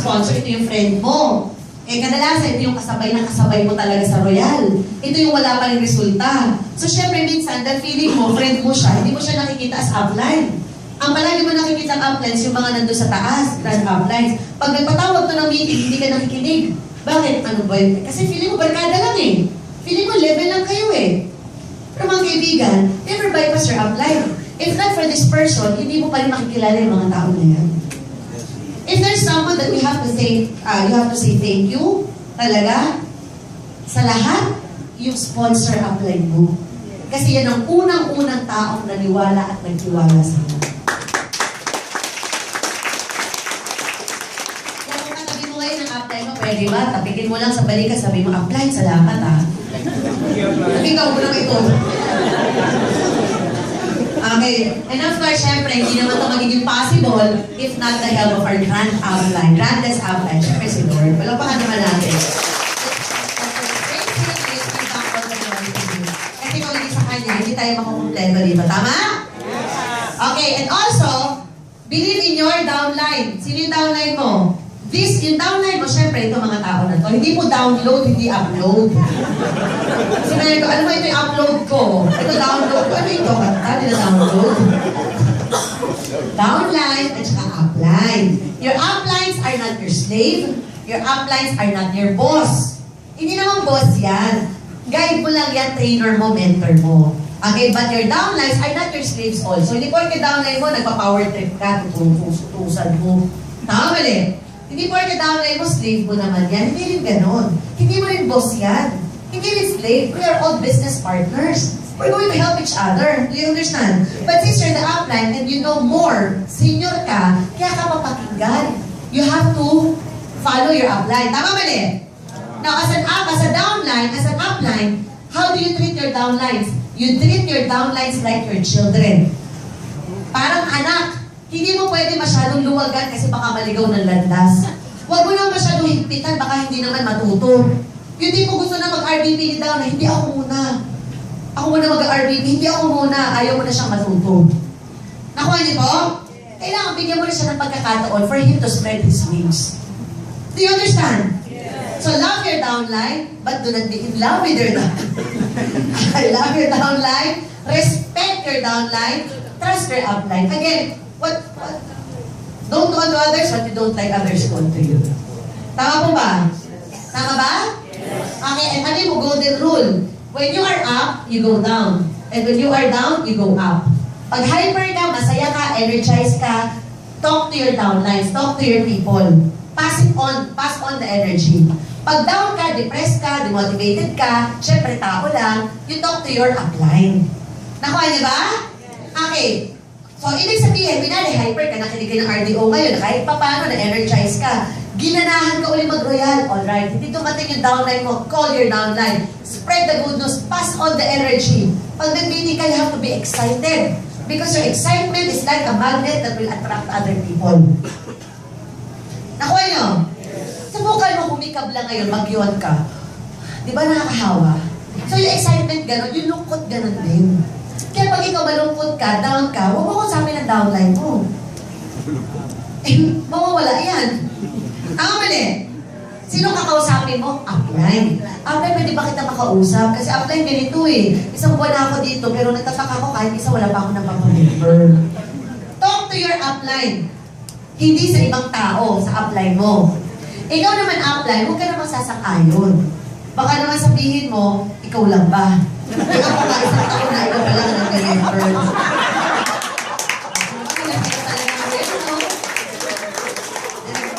sponsor, ito yung friend mo. Eh, kadalasan, ito yung kasabay na kasabay mo talaga sa Royal. Ito yung wala pa rin resulta. So, syempre, minsan, the feeling mo, friend mo siya, hindi mo siya nakikita as upline. Ang palagi mo nakikita ang uplines, yung mga nandun sa taas, grand uplines. Pag nagpatawag to ng meeting, hindi ka nakikinig. Bakit? Ano ba yun? Kasi feeling mo, barkada lang eh. Feeling mo, level lang kayo eh. Pero mga kaibigan, never bypass your upline. If not for this person, hindi mo pa rin makikilala yung mga tao na yan. If there's someone that you have to say thank you, talaga, sa lahat, yung sponsor upline mo. Kasi yan ang unang-unang taong naniwala at nagtiwala sa iyo. Kung katabi mo ngayon ang upline mo, pwede ba? Tapikin mo lang sa balikat, sabi mo, upline, salamat ha. Ikaw mo lang ito. Okay. And of course, syempre, hindi naman ito magiging possible if not the help of our grand upline. Grandest upline. Syempre si Lord. Palakpakan naman natin. Kasi kung hindi sa kanya, hindi tayo makukumpleto dito. Tama? Okay. And also, believe in your downline. Sino yung downline mo? Yung downline mo, syempre, ito mga tao na to. Hindi mo download, hindi upload. Sinabi ko, ano ba ito yung upload ko? Ito download ko. Ano ito? Kanta nila download? Downline at saka upline. Your uplines are not your slave. Your uplines are not your boss. Hindi naman boss yan. Guide mo lang yan, trainer mo, mentor mo. Okay, but your downlines are not your slaves also. Hindi po yung downline mo, nagpa-power trip ka, tutusan mo. Tama mali? Hindi po yung downline mo, slave mo naman yan. Hindi rin ganon. Hindi mo rin boss yan. Hindi rin slave. We are all business partners. We're going to help each other. Do you understand? But since you're the upline and you know more, senior ka, kaya ka mapakinggan. You have to follow your upline. Tama mali? Now, as a downline, as an upline, how do you treat your downlines? You treat your downlines like your children. Parang anak. Hindi mo pwede masyadong luwagan kasi baka maligaw ng landas. Huwag mo naman masyadong higpitan, baka hindi naman matuto. Yung di mo gusto na mag-RBP ni down na hindi ako muna. Ako muna mag-RBP, hindi ako muna. Ayaw mo na siyang matuto. Nakuha niyo po? Kailangan bigyan mo rin siya ng pagkakataon for him to spread his wings. Do you understand? So love your downline, but do not be in love with your downline. Love your downline, respect your downline, trust your upline. Again, don't do unto others what you don't like others do unto you. Tama po ba? Tama ba? Okay, and ano yung golden rule? When you are up, you go down. And when you are down, you go up. Pag hyper ka, masaya ka, energized ka, talk to your downlines, talk to your people. Pass on the energy. Pag down ka, depressed ka, demotivated ka, syempre tao lang, you talk to your upline. Nakuha niyo ba? Okay. So, ibig sabihin, binali, hyper ka, nakinig ka ng RDO ngayon, kahit pa paano, na-energize ka, ginanahan ka ulit mag-royal, alright, hindi dumating yung downline mo, call your downline, spread the good news, pass on the energy. Pag nag-meeting ka, you have to be excited, because your excitement is like a magnet that will attract other people. Nakuha nyo? Subukan mo, humikab lang ngayon, mag-yawn ka. Di ba nakakahawa? So, yung excitement gano'n, yung lungkot gano'n din. Kaya pag ikaw malungkot ka, down ka, huwag mo sabihin ng downline mo. Mawawala yan. Tama mali. Sino kakausapin mo? Upline. Upline, pwede ba kita makausap? Kasi upline ganito eh. Isang buwan na ako dito, pero nagtataka ako kahit isa wala pa ako napapamember. Talk to your upline. Hindi sa ibang tao, sa upline mo. Ikaw naman upline, huwag ka naman sasang-ayon. Baka naman sabihin mo, ikaw lang ba? Kaya ako nga isang taon na ikaw pala ng member.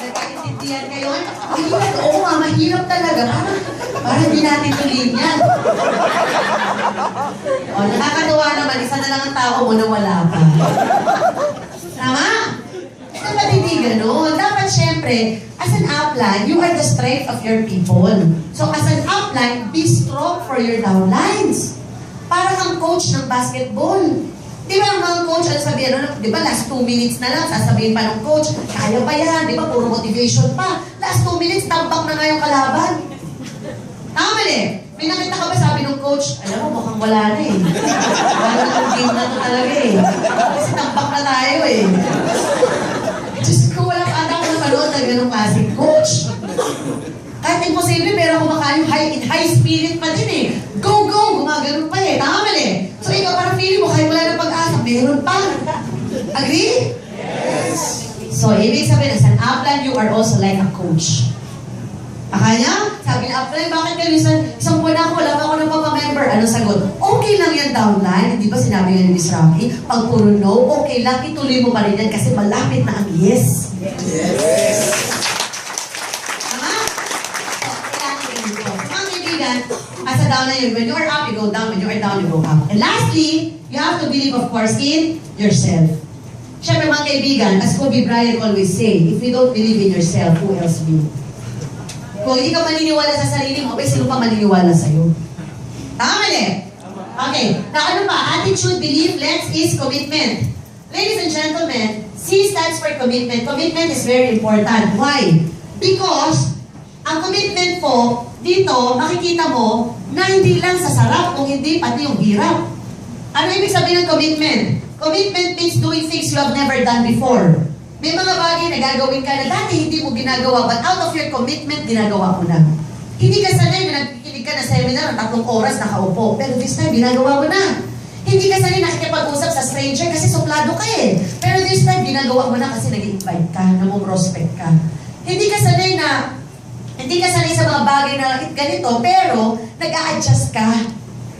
Nagkaintindihan kayo? Oo nga, mahirap talaga. Parang hindi natin tuloy yan. O, nakakatuwa naman, isa na lang ang tao mo na wala pa. Tama? Dapat hindi gano'n. Dapat syempre, as an upline, you are the strength of your people. So as an upline, be strong for your downlines. Parang ang coach ng basketball. Di ba ang mga coach, ano sabihin, di ba last 2 minutes na lang, sasabihin pa ng coach, kaya ba yan? Di ba puro motivation pa? Last 2 minutes, tambak na nga yung kalaban. Tama mali. May nakita ka ba sabi ng coach, alam mo, mukhang wala na eh. Wala na yung game na ito talaga eh. Kasi tambak na tayo eh. Diyos ko, walang ata ko na manood na sa ganong klaseng coach. Kahit imposible, pero kumakain in high spirit pa din eh. Go, go! Gumaganon pa eh. Tama mali. So ikaw parang feeling mo, kahit wala ng pag-asa, meron pa. Agree? Yes. So, ibig sabihin, as an upline, you are also like a coach. Akanya? Sabi na upline, bakit kayo isang buwan ako, wala pa ako ng papa-member. Ano sagot? Okay lang yan downline. Hindi ba sinabi nga ni Miss Rocky? Pag puro no, okay lang, ituloy mo pa rin yan kasi malapit na ang yes. Yes. As a downline, when you are up, you go down. When you are down, you go up. And lastly, you have to believe, of course, in yourself. Siyempre, mga kaibigan, as Kobe Bryant always say, if you don't believe in yourself, who else will? Kung hindi ka maniniwala sa sarili mo, sino pa maniniwala sa'yo? Tama mali? Okay. Now, ano pa? Attitude, belief, lens is commitment. Ladies and gentlemen, C stands for commitment. Commitment is very important. Why? Because, ang commitment po, dito, makikita mo na hindi lang sa sarap, kung hindi pati yung hirap. Ano ibig sabihin ng commitment? Commitment means doing things you have never done before. May mga bagay na gagawin ka na dati hindi mo ginagawa, but out of your commitment, ginagawa mo na. Hindi ka sanay na nagkikinig ka na seminar ng 3 oras nakaupo, pero this time, ginagawa mo na. Hindi ka sanay nakikipag-usap sa stranger kasi suplado ka eh. Pero this time, ginagawa mo na kasi nag-invite ka, namumrospect ka. Hindi ka sanay sa mga bagay na ganito, pero nag-a-adjust ka.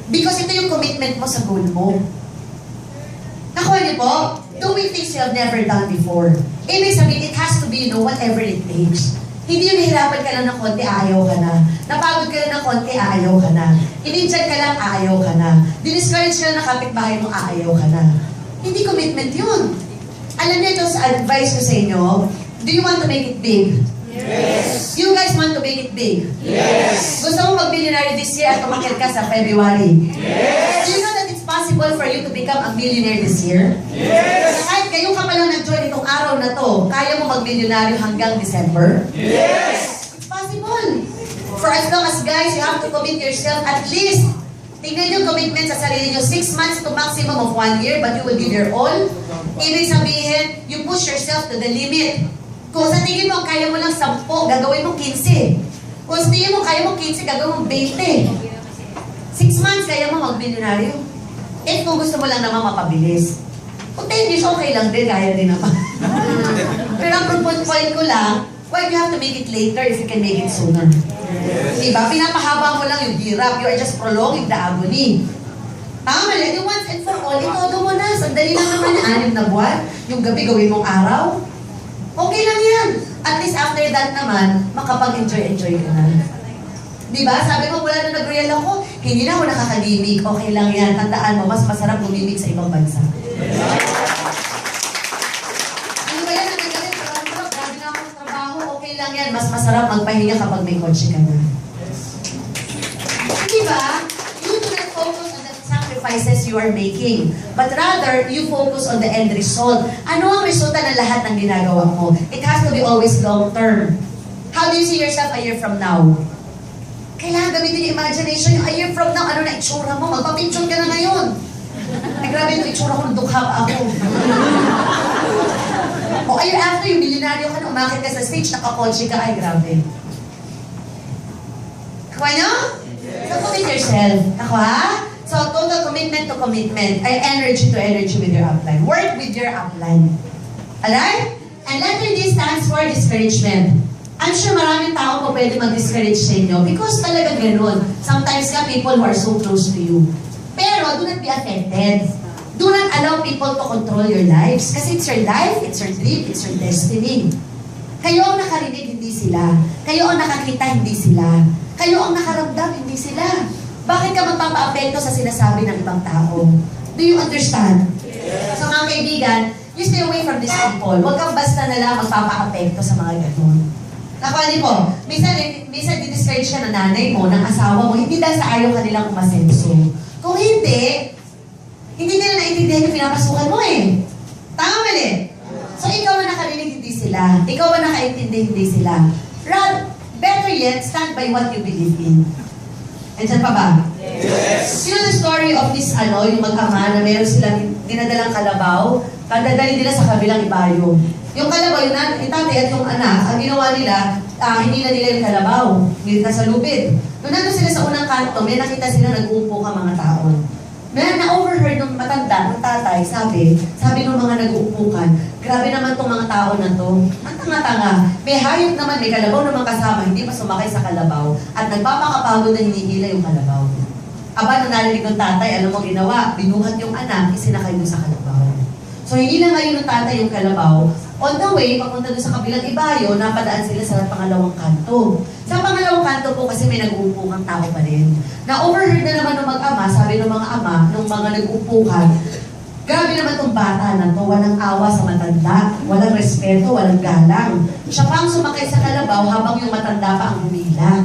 Because ito yung commitment mo sa goal mo. Nakuha niyo po? Doing things you have never done before. Ibig sabihin, it has to be, whatever it takes. Hindi yung nahirapan ka lang ng konti, ayaw ka na. Napagod ka lang ng konti, ayaw ka na. Ininjan ka lang, ayaw ka na. Diniscourage ka lang ng kapitbahay mo, ayaw ka na. Hindi commitment yun. Alam niyo ito sa advice ko sa inyo, do you want to make it big? Yes. You guys want to make it big? Yes. Gusto mo mag-millionaire this year at tumakit ka sa February? Yes. Do you know that it's possible for you to become a millionaire this year? Yes. Kahit kayo ka pa lang nag-join itong araw na to, kaya mo mag-millionaire hanggang December? Yes. It's possible. For as long as guys, you have to commit yourself at least. Tingnan yung commitment sa sarili nyo, 6 months to maximum of 1 year, but you will give your all. Ibig sabihin, you push yourself to the limit. Kung sa tingin mo, kaya mo lang 10, gagawin mo 15. Kung sa tingin mo, kaya mo 15, gagawin mo 20. 6 months, kaya mo mag-milyonaryo. Eh, kung gusto mo lang naman mapabilis. Kung 10 years, okay lang din, kaya din naman. Pero ang point ko lang, why you have to make it later if you can make it sooner? Diba? Pinapahaba mo lang yung hirap. You are just prolonging the agony. Tama, yung once and for all, itodo mo na. Sandali lang naman yung 6 na buwan. Yung gabi, gawin mong araw. Okay lang yan. At least after that naman, makapag-enjoy ka na. Diba? Sabi mo, wala na nag-real ako, hindi na ako nakakagimik. Okay lang yan. Tandaan mo, mas masarap gumimik sa ibang bansa. Ano ba yan? Nagagalit, grabe na ako sa trabaho. Okay lang yan. Mas masarap magpahinga kapag may kotse ka na. Diba? You do not focus on the sacrifices you are making. But rather, you focus on the end result. Ano ang resulta ng lahat ng ginagawa mo? It has to be always long-term. How do you see yourself a year from now? Kailangan gamitin yung imagination. Yung a year from now, ano na itsura mo? Magpapicture ka na ngayon. Ay, grabe yung itsura ko, dukha pa ako. O a year after, yung milyonaryo ka na, umakit ka sa stage, nakakotse ka, ay grabe. Kuha nyo? So, commit yourself. Ako ha? So, total commitment to commitment. Ay, energy to energy with your upline. Work with your upline. Alright? And letter D stands for discouragement. I'm sure maraming tao po pwede mag-discourage sa inyo because talaga gano'n. Sometimes nga people who are so close to you. Pero, do not be affected. Do not allow people to control your lives. Kasi it's your life, it's your dream, it's your destiny. Kayo ang nakarinig, hindi sila. Kayo ang nakakita, hindi sila. Kayo ang nakaramdam, hindi sila. Bakit ka magpapa-apekto sa sinasabi ng ibang tao? Do you understand? Yes. So mga kaibigan, you stay away from these people. Huwag kang basta na lang magpapa-apekto sa mga ganun. Nakuha niyo po, minsan di-discourage ka ng nanay mo, ng asawa mo, hindi dahil sa ayaw kanilang umasenso. Kung hindi nila naintindihan yung pinapasukan mo eh. Tama mali? So ikaw ang nakarinig, hindi sila. Ikaw ang nakaintindi, hindi sila. Better yet, stand by what you believe in. Andiyan pa ba? Yes. You know the story of this, yung mag-ama na meron silang dinadalang kalabaw, kadadali nila sa kabilang ibayo. Yung kalabaw, yung tatay at yung anak, ang ginawa nila, hindi na nila yung kalabaw. Nasa lubid. Nung nandun sila sa unang kanto, may nakita sila nag-uupo ka mga tao. May na-overheard ng matanda, ng tatay, sabi ng mga nag-uupukan, grabe naman tong mga tao na to. Ang tanga-tanga. May hayop naman, may kalabaw naman kasama, hindi pa sumakay sa kalabaw, at nagpapakapagod na hinihila yung kalabaw. Aba, nung narinig ng tatay, alam mo ginawa, binuhat yung anak, isinakay mo sa kalabaw. So, hindi na ngayon ng tatay yung kalabaw. On the way, papunta doon sa kabilang ibayo, napadaan sila sa pangalawang kanto. Sa pangalawang kanto po kasi may nag-uupukang tao pa rin. Na-overheard na naman ng mag-ama, sabi ng mga ama, ng mga nag-uupukan, grabe naman tong bata na to, walang awa sa matanda, walang respeto, walang galang. Siya pa ang sumakay sa kalabaw habang yung matanda pa ang humila.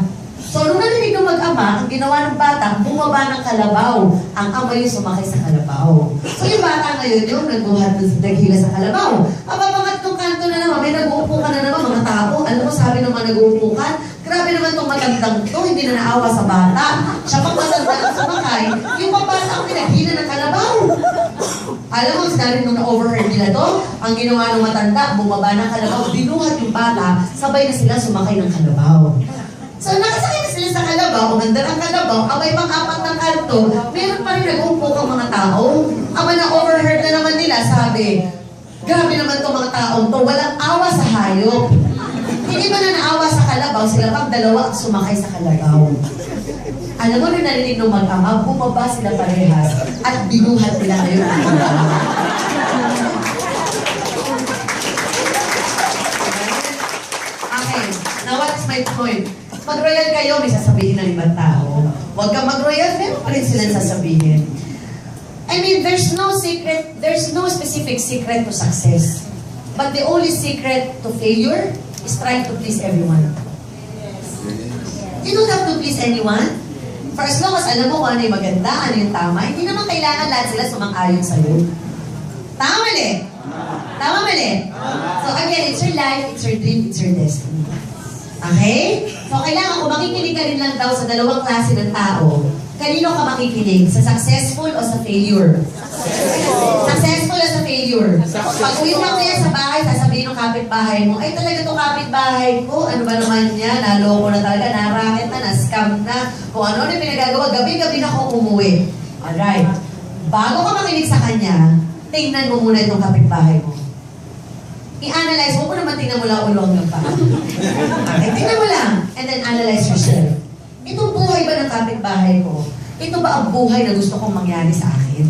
So, nung narinig ng mag-ama, ang ginawa ng bata, bumaba ng kalabaw. Ang ama yung sumakay sa kalabaw. So, yung bata ngayon yung nagbuhat ng daghila sa kalabaw. Papapangatlong kanto na naman, may nag-uupukan na naman mga tao. Alam mo, sabi ng mga nag-uupukan, grabe naman itong matandang to, hindi na naawa sa bata. Siya pang matanda ang sumakay, yung pabata ang pinaghila ng kalabaw. Alam mo, sinabi nung na-overheard nila to, ang ginawa ng matanda, bumaba ng kalabaw, binuhat yung bata, sabay na sila sumakay ng kalabaw. So, nakasakay na sila sa kalabaw, umandar ang kalabaw, abay pang-apat ng kanto, meron pa rin nag-uupo ang mga tao. Aba na-overheard na naman nila, sabi, grabe naman itong mga taong to, walang awa sa hayop. Hindi ba na naawa sa kalabaw, sila pang dalawa ang sumakay sa kalabaw. Alam mo, nung narinig ng mag-ama, bumaba sila parehas at binuhat nila ngayon. Okay, now what is my point? Mag-royal kayo, may sasabihin ng ibang tao. Huwag kang mag-royal, meron pa rin silang sasabihin. I mean, there's no specific secret to success. But the only secret to failure is trying to please everyone. You don't have to please anyone. For as long as alam mo kung ano yung maganda, ano yung tama, hindi naman kailangan lahat sila sumang-ayon sa'yo. Tama mali? Tama mali? So again, it's your life, it's your dream, it's your destiny. Okay? So, kailangan kung makikinig ka rin lang daw sa dalawang klase ng tao, kanino ka makikinig? Sa successful o sa failure? Successful o sa failure? Pag uwi mo kaya sa bahay, sasabihin ng kapitbahay mo, ay talaga itong kapitbahay ko, ano ba naman niya, naloko na talaga, naraket na, na-scam na, kung ano na pinagagawa, gabi-gabi na ako umuwi. Alright. Bago ka makinig sa kanya, tingnan mo muna itong kapitbahay mo. I-analyze mo, kung naman tingnan mo lang ulong ng pa. Okay, tingnan mo lang. And then analyze yourself. Itong buhay ba ng kapitbahay ko? Ito ba ang buhay na gusto kong mangyari sa akin?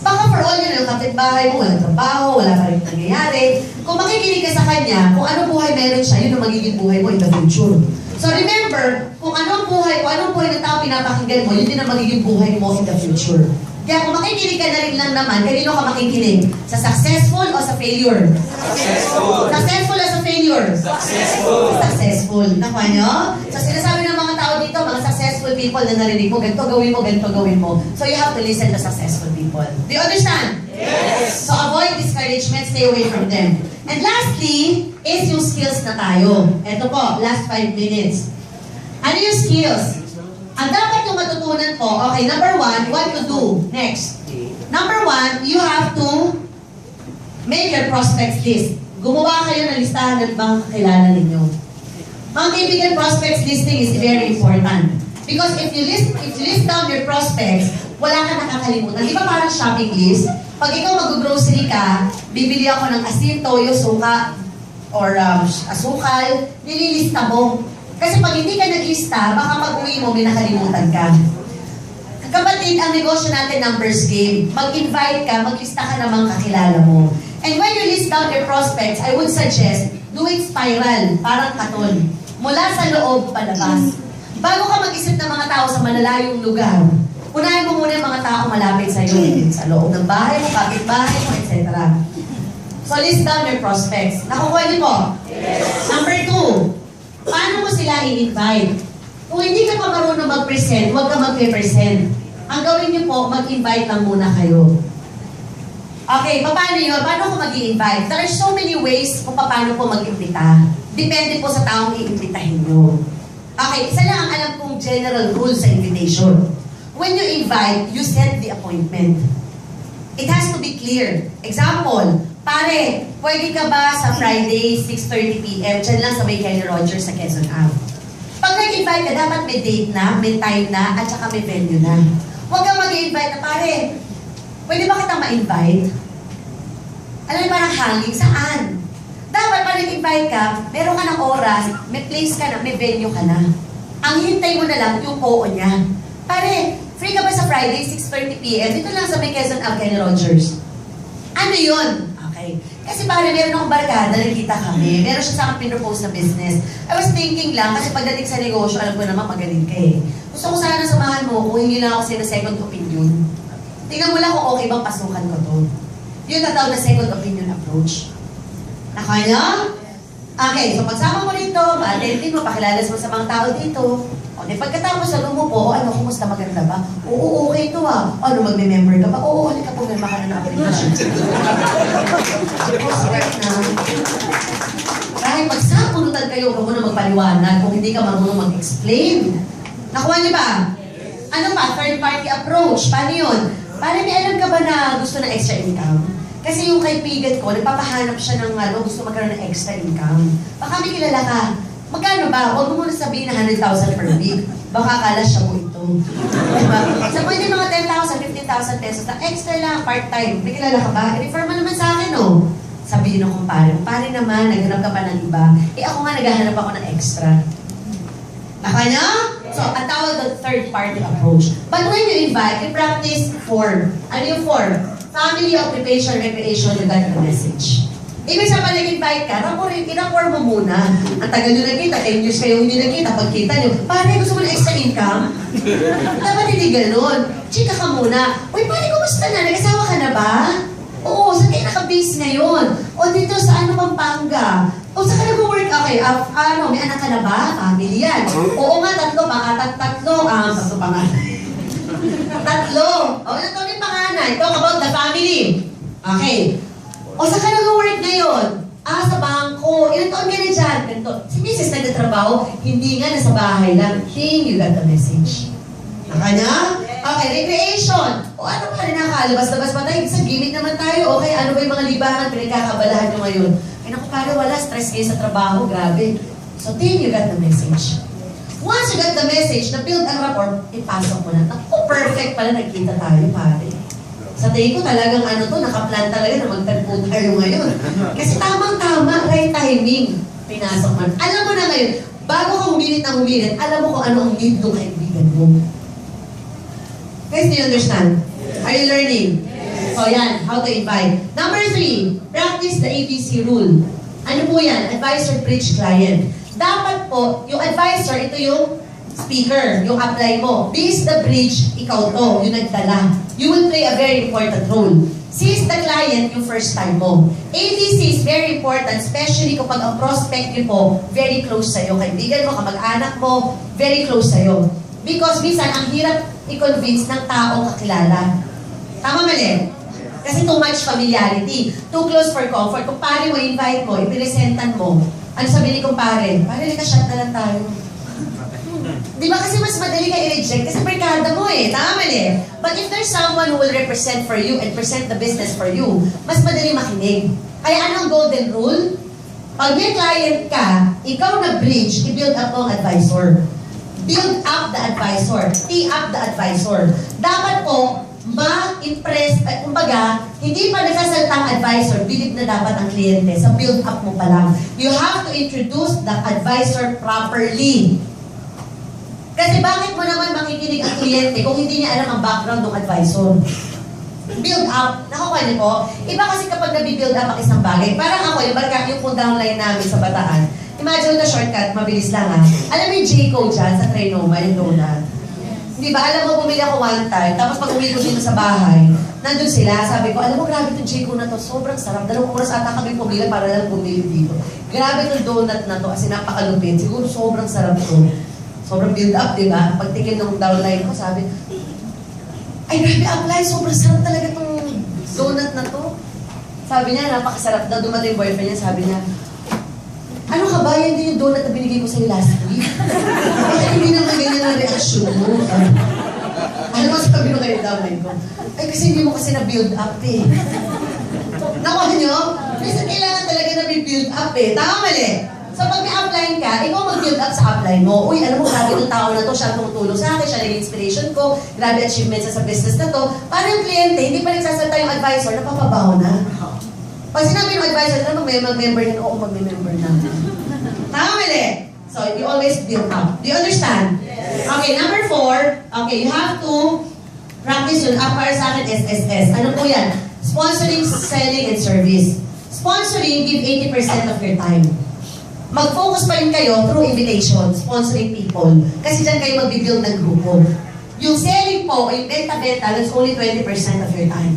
Baka for all yun, yung kapitbahay mo, walang trabaho, wala pa rin nangyayari. Kung makikinig ka sa kanya, kung anong buhay meron siya, yun ang magiging buhay mo in the future. So remember, kung anong buhay ng tao pinapakinggan mo, yun din ang magiging buhay mo in the future. Kaya kung makikinig ka na rin lang naman, kanino ka makikinig? Sa successful o sa failure? Successful. Successful o sa failure? Successful. Successful. Nakuha nyo? So sinasabi ng mga tao dito, mga successful people na narinig mo, ganito gawin mo, ganito gawin mo. So you have to listen to successful people. Do you understand? Yes. So avoid discouragement, stay away from them. And lastly, is yung skills na tayo. Ito po, last 5 minutes. Ano yung skills? Ang dapat yung matutunan po, okay, number 1, what to do. Next. Number 1, you have to make your prospects list. Gumawa kayo ng listahan ng mga kakilala ninyo. Mga kaibigan, prospects listing is very important. Because if you list down your prospects, wala ka nakakalimutan. Di ba parang shopping list? Pag ikaw mag-grocery ka, bibili ako ng asin, toyo, suka, or asukal, nililista mo. Kasi pag hindi ka nag-lista, baka pag-uwi mo, may nakalimutan ka. Kapatid, ang negosyo natin, numbers game. Mag-invite ka, mag-lista ka ng mga kakilala mo. And when you list down your prospects, I would suggest, do it spiral, parang katon. Mula sa loob, palabas. Bago ka mag-isip ng mga tao sa malalayong lugar, unahin mo muna yung mga tao malapit sa iyo. Sa loob ng bahay mo, kapitbahay mo, etc. So list down your prospects. Nakukuha niyo po? Yes. Number 2, paano mo sila i-invite? Kung hindi ka pa marunong mag-present, huwag ka mag-present. Ang gawin niyo po, mag-invite lang muna kayo. Okay, paano yun? Paano ko mag-i-invite? There are so many ways kung paano po mag-imbita. Depende po sa taong i-imbitahin nyo. Okay, isa lang ang alam kong general rule sa invitation. When you invite, you set the appointment. It has to be clear. Example, Pare, pwede ka ba sa Friday, 6:30 p.m. Diyan lang sa may Kenny Rogers sa Quezon Ave. Pag nag-invite ka, dapat may date na, may time na, at saka may venue na. Huwag kang mag-invite na, pare, pwede ba kitang ma-invite? Alam mo, parang hanging, saan? Dapat pag nag-invite ka, meron ka ng oras, may place ka na, may venue ka na. Ang hintay mo na lang, yung oo niya. Pare, free ka ba sa Friday, 6:30 p.m.? Dito lang sa may Quezon Ave, Kenny Rogers. Ano yun? Okay. Kasi pare, meron akong barkada, nakita kami. Meron siya sa akin pinropose na business. I was thinking lang, kasi pagdating sa negosyo, alam ko naman magaling ka eh. Gusto ko sana samahan mo kung hindi lang ako sa'yo na second opinion. Tingnan mo lang kung okay bang pasukan ko to. Yun natawag na second opinion approach. Nakaya? Okay, so pagsama mo rito, ma-attendin mo, pakilala mo sa mga tao dito. O, di pagkatapos sa mo po, ano, kumusta, maganda ba? Oo, okay to ah. Ano, magme-member ka pa? Oo, halika po, may maka na application. Kahit magsapunutan kayo, huwag mo na magpaliwanag kung hindi ka marunong mag-explain. Nakuha niyo ba? Ano pa? Third party approach. Paano yun? Paano may alam ka ba na gusto ng extra income? Kasi yung kaibigan ko, nagpapahanap siya ng gusto magkaroon ng extra income. Baka may kilala ka. Magkano ba? Huwag mo muna sabihin na 100,000 per week. Baka akala siya mo ito. Diba? So pwede mga 10,000, 15,000 pesos na extra lang, part-time. May kilala ka ba? I-refer mo naman sa akin, no? Sabihin ng kumpare. Kumpare naman, naghanap ka pa ng iba. Eh ako nga, naghahanap ako ng extra. Nakanya? So, ang tawag ng third party approach. But when you invite, you practice form. Ano yung form? Family, occupation, recreation, you got the message. Ibig sabihin, nag-invite ka, ina-form mo muna. Ang tagal nyo nagkita, 10 years kayo hindi nagkita, pagkita nyo, pare, gusto mo na extra income? Dapat hindi ganun. Chika ka muna. Uy, pare, kumusta na? Nag-asawa ka na ba? Oo, saan kayo naka-base ngayon? O dito sa Pampanga? O saan ka nag-work? Okay, may anak ka na ba? Family yan. Oo nga, tatlo pa nga. Tatlo. O, ito yung panganay. Talk about the family. Okay. O, saan ka nag-work ngayon? Sa bangko. Ilang taon ka na dyan? Ganito. Si Mrs. nagtatrabaho, hindi nga nasa bahay lang. Think you got the message. Nakanya? Okay, recreation. O, ano ba? Nakakalabas-labas ba tayo? Sa gimmick naman tayo. Okay, ano ba yung mga libangan pinagkakabalahan nyo ngayon? Ay, naku, pare, wala. Stress kayo sa trabaho. Grabe. So, think you got the message. Once you got the message, na-build ang rapport, ipasok mo na. Naku, perfect pala. Nagkita tayo, pare. Sa tingin ko talagang nakaplan talaga na magtagpo tayo ngayon. Kasi tamang-tama, right timing. Pinasok man. Alam mo na ngayon, bago ka humilit ng humilit, alam mo kung ano ang need ng kaibigan mo. Guys, do you understand? Are you learning? So yan, how to invite. Number 3, practice the ABC rule. Ano po yan? Advisor, bridge, client. Dapat po, yung advisor, ito yung speaker, yung apply mo. B is the bridge, ikaw to, yung nagdala. You will play a very important role. C is the client, yung first time mo. ABC is very important, especially kapag ang prospect nyo po, very close sa'yo. Kaibigan mo, kamag-anak mo, very close sa'yo. Because minsan, ang hirap i-convince ng taong kakilala. Tama mali? Kasi too much familiarity. Too close for comfort. Kung pare mo, invite mo, ipiresentan mo. Ano sabi ni kumpare? Pare, shot na lang tayo. Di ba kasi mas madali ka i-reject kasi barkada mo eh. Tama mali. But if there's someone who will represent for you and present the business for you, mas madali makinig. Kaya anong golden rule? Pag may client ka, ikaw na bridge, i-build up mo ang advisor. Build up the advisor. Tee up the advisor. Dapat po, ma-impress, kumbaga, hindi pa nagsasaltang advisor, bilib na dapat ang kliyente sa build up mo pa lang. You have to introduce the advisor properly. Kasi bakit mo naman makikinig ang kliyente kung hindi niya alam ang background ng advisor? Build up. Nakukuha niyo po? Iba kasi kapag nabibuild up ang isang bagay. Parang ako, yung kung downline namin sa Bataan. Imagine the shortcut, mabilis lang ha. Alam mo yung J-code dyan sa Trinoma, yung donut. Di ba? Alam mo, bumili ako one time, tapos pag uwi ko dito sa bahay, nandun sila, sabi ko, alam mo, grabe itong J-code na to, sobrang sarap. 2 oras ata kami pumili para lang bumili dito. Grabe itong donut na to, kasi napakalupit. Siguro sobrang sarap to. Sobrang build up, di ba? Pagtingin ng downline ko, sabi, ay, grabe, apply, sobrang sarap talaga itong donut na to. Sabi niya, napakasarap daw. Dumating yung boyfriend niya, sabi niya, ano ka ba? Yan din yung donut na binigay ko sa'yo last week. Bakit hindi naman ganyan ang reaksyon mo? Ano ba sabi nung kayo downline ko? Ay, kasi hindi mo kasi na-build up eh. Nakuha nyo? Kasi kailangan talaga na build up eh. Tama mali? So pag may upline ka, ikaw mag-build up sa upline mo. Uy, alam mo, grabe itong tao na to, siya tumutulong sa akin, siya naging inspiration ko, grabe achievements sa business na to. Para yung kliyente, hindi pa nagsasalta yung advisor, napapabaho na. Pag sinabi yung advisor, na mag-member na, oo, mag-member na. Tama mali? So, you always build up. Do you understand? Yes. Okay, number 4, okay, you have to practice yun. Para sa akin, SSS. Ano po yan? Sponsoring, selling, and service. Sponsoring, give 80% of your time. Mag-focus pa rin kayo through invitation, sponsoring people. Kasi dyan kayo mag-build ng grupo. Yung selling po, yung benta-benta, that's only 20% of your time.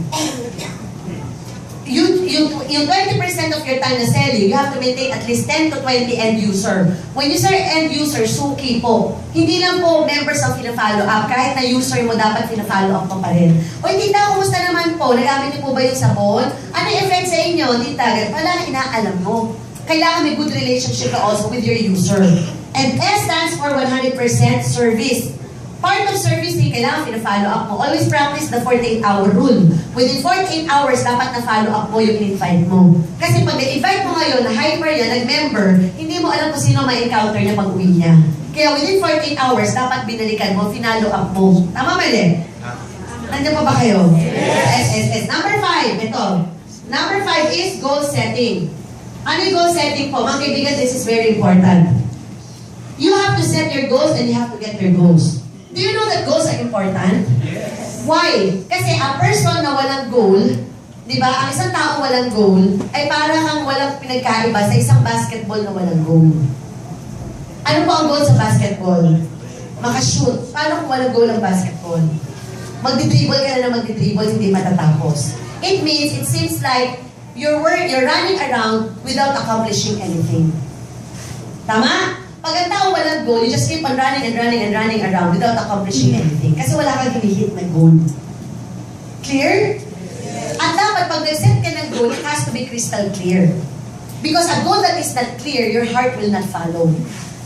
Yung 20% of your time na selling, you have to maintain at least 10 to 20 end user. When you say end user, suki po. Hindi lang po members ang pina-follow up. Kahit na user mo, dapat pina-follow up mo pa rin. O tita, kumusta naman po? Nagamit niyo po ba yung sabon? Ano yung effect sa inyo, tita? Wala na inaalam mo. Kailangan may good relationship ka also with your user. And S stands for 100% service. Part of service din, kailangan pina-follow up mo. Always practice the 48-hour rule. Within 48 hours, dapat na-follow up mo yung in-invite mo. Kasi pag na-invite mo ngayon, na-hyper yan, nag-member, hindi mo alam kung sino ma-encounter niya pag-uwi niya. Kaya within 48 hours, dapat binalikan mo, finalo up mo. Tama mali? Nandiyan pa ba kayo? Yes. Number 5, ito. Number 5 is goal setting. Ano yung goal setting po? Mga kaibigan, this is very important. You have to set your goals and you have to get your goals. Do you know that goals are important? Yes. Why? Kasi a person na walang goal, di ba? Ang isang tao walang goal, ay para kang walang pinagkaiba sa isang basketball na walang goal. Ano po ang goal sa basketball? Makashoot. Paano kung walang goal ang basketball? Magdidribble ka na magdidribble, hindi matatapos. It means, it seems like you're running around without accomplishing anything. Tama? Pag ang tao walang goal, you just keep on running and running and running around without accomplishing anything. Kasi wala kang hinihit na goal. Clear? Yes. At dapat pag nag-set ka ng goal, it has to be crystal clear. Because a goal that is not clear, your heart will not follow.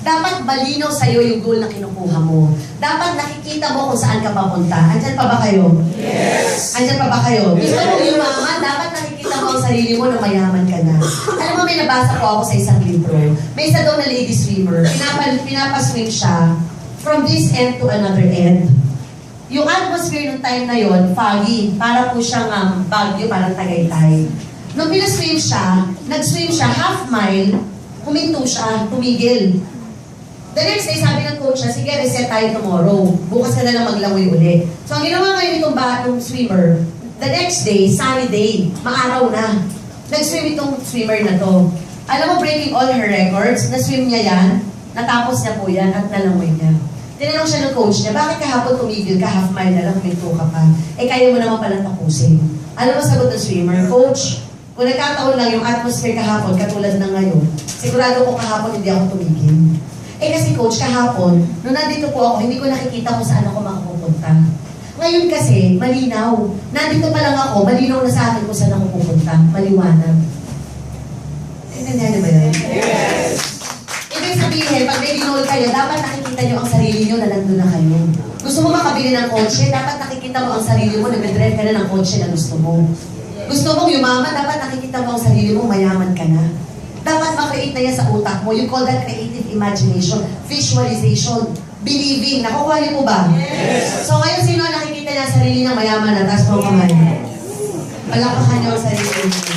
Dapat malinaw sa'yo yung goal na kinukuha mo. Dapat nakikita mo kung saan ka papunta. Andyan pa ba kayo? Yes! Andyan pa ba kayo? Gusto mo yumaman, dapat nakikita mo ang sarili mo na mayaman ka na. Alam mo, may nabasa po ako sa isang libro. May isa daw na lady swimmer. Pinapaswim siya from this end to another end. Yung atmosphere nung time na yon, foggy. Para po siyang bagyo, parang Tagaytay. Nung pinaswim siya, nag-swim siya half mile, huminto siya, tumigil. The next day, sabi ng coach niya, sige, reset tayo tomorrow. Bukas ka na lang maglangoy uli. So, ang ginawa ngayon itong swimmer, the next day, sunny day, maaraw na. Nag-swim itong swimmer na to. Alam mo, breaking all her records, na-swim niya yan, natapos niya po yan, at nalangoy niya. Tinanong siya ng coach niya, bakit kahapon tumigil ka, half mile na lang, huminto ka pa? Eh, kaya mo naman palang tapusin. Ano ba sagot ng swimmer? Coach, kung nagkataon lang yung atmosphere kahapon, katulad ng ngayon, sigurado ko kahapon hindi ako tumigil. Eh kasi coach, kahapon, nung nandito po ako, hindi ko nakikita kung saan ako makapupunta. Ngayon kasi, malinaw. Nandito pa lang ako, malinaw na sa akin kung saan ako pupunta. Maliwanag. Intindihan niyo ba yan? Yes! Ibig sabihin, pag may ginol kayo, dapat nakikita niyo ang sarili niyo na nandun na kayo. Gusto mo makabili ng kotse, dapat nakikita mo ang sarili mo, nag-drive ka na ng kotse na gusto mo. Gusto mong yumaman, dapat nakikita mo ang sarili mo, mayaman ka na. Dapat makreate na yan sa utak mo. You call that creative imagination, visualization, believing. Nakukuha niyo po ba? Yes! So ngayon, sino nakikita niya ang sarili niya mayaman na? Taas mo kamay. Palakpakan niyo ang sarili niyo.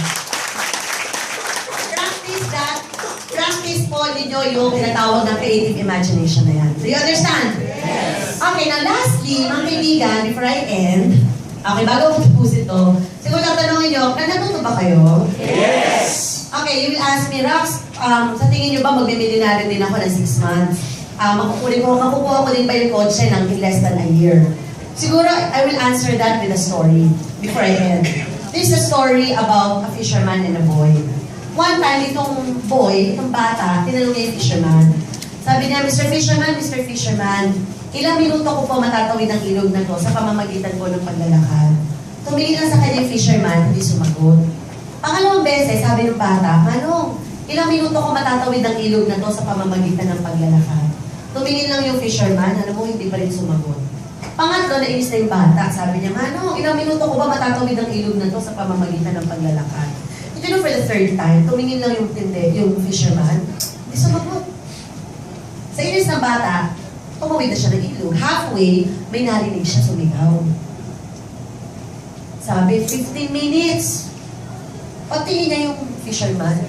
Practice that. Practice po ninyo yung tinatawag na creative imagination na yan. Do you understand? Yes! Okay, now lastly, mga kaibigan, before I end, okay, bago ko tapos ito, siguro tatanungin niyo, natuto ba kayo? Yes! Okay, you will ask me, Rox, sa tingin niyo ba magbe-millionaire din ako ng 6 months? Makukuha ko din ba yung kotse ng less than a year? Siguro, I will answer that with a story before I end. This is a story about a fisherman and a boy. One time, itong boy, itong bata, tinanong niya yung fisherman. Sabi niya, Mr. Fisherman, ilang minuto ko po matatawid ang ilog na to sa pamamagitan ko ng paglalakad. Tumingin lang sa kanyang fisherman, hindi sumagot. Pangalawang beses, sabi ng bata, Manong, ilang minuto ko matatawid ang ilog na to sa pamamagitan ng paglalakad. Tumingin lang yung fisherman, alam mo, hindi pa rin sumagot. Pangatlo, nainis na yung bata. Sabi niya, Manong, ilang minuto ko ba matatawid ang ilog na to sa pamamagitan ng paglalakad? You know, for the third time, tumingin lang yung fisherman. Hindi sumagot. Sa inis ng bata, tumawid na siya ng ilog. Halfway, may narinig siya sumigaw. Sabi, 15 minutes. Patingin niya yung fisherman.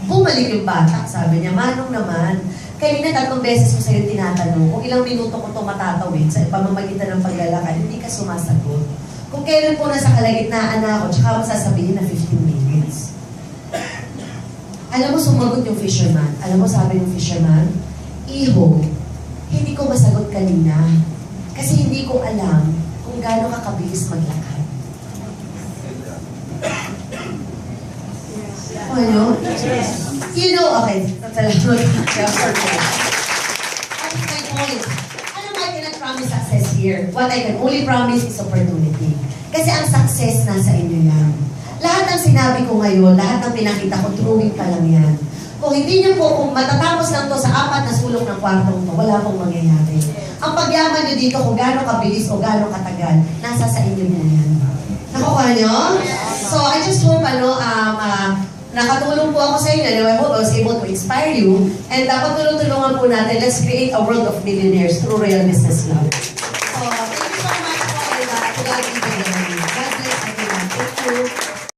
Bumalik yung bata. Sabi niya, Manong naman, kanina 3 beses ko sa'yo tinatanong kung ilang minuto ko ito matatawid sa pamamagitan ng paglalakad, hindi ka sumasagot. Kung kailan po nasa kalagitnaan na ako, tsaka mo sasabihin na 15 minutes. Alam mo, sumagot yung fisherman. Alam mo, sabi ng fisherman, Iho, hindi ko masagot kanina kasi hindi ko alam kung gaano ka kabilis maglakad. Ano? You know, okay. Salamat. That's my point. Alam mo, I cannot promise success here. What I can only promise is opportunity. Kasi ang success nasa inyo yan. Lahat ng sinabi ko ngayon, lahat ng pinakita ko, truing pa lang yan. Kung hindi niyo po, kung matatapos lang to sa 4 na sulok ng kwartong to, wala pong mangyayari. Ang pagyaman niyo dito, kung gaano kabilis o gaano katagal, nasa sa inyo po yan. Nakuha niyo? So, I just hope, nakatulong po ako sa inyo. I hope I was able to inspire you. And dapat tulong-tulungan po natin, let's create a world of millionaires through Real Business Love. So, thank you so much po. God bless everyone. Thank you.